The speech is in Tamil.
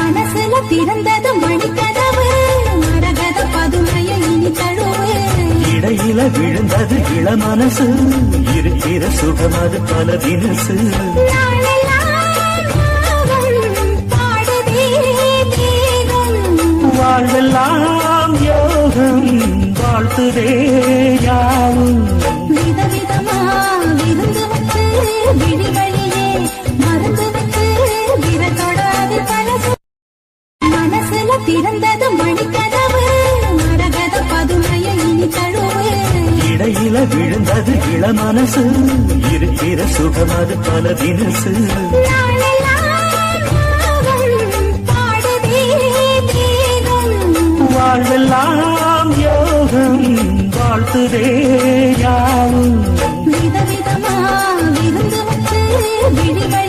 மனசுல திறந்தது மணிக்கதவு மரகத பதுமைய இனி தழுவு இடையில விழுந்தது இளமனசு இருக்கிற சுகமது பல தினசு வாழ்வெல்லாம் யோகம் வாழ்த்துதே யாவும் விதவிதமா விருந்து வச்சு விழிகளிலே மருந்து வச்சு விரத்தொடாது பழசு மனசுல திறந்தது மணிக்கதவு மரகத பதுமைய இனி தழுவு இடையில விழுந்தது இளமனசு இருக்கிற சுகமது பல தினசு வாழ்வெல்லாம் யோகம் வாழ்த்துதே யாவும் விதவிதமா விருந்து வச்சு விழிகள்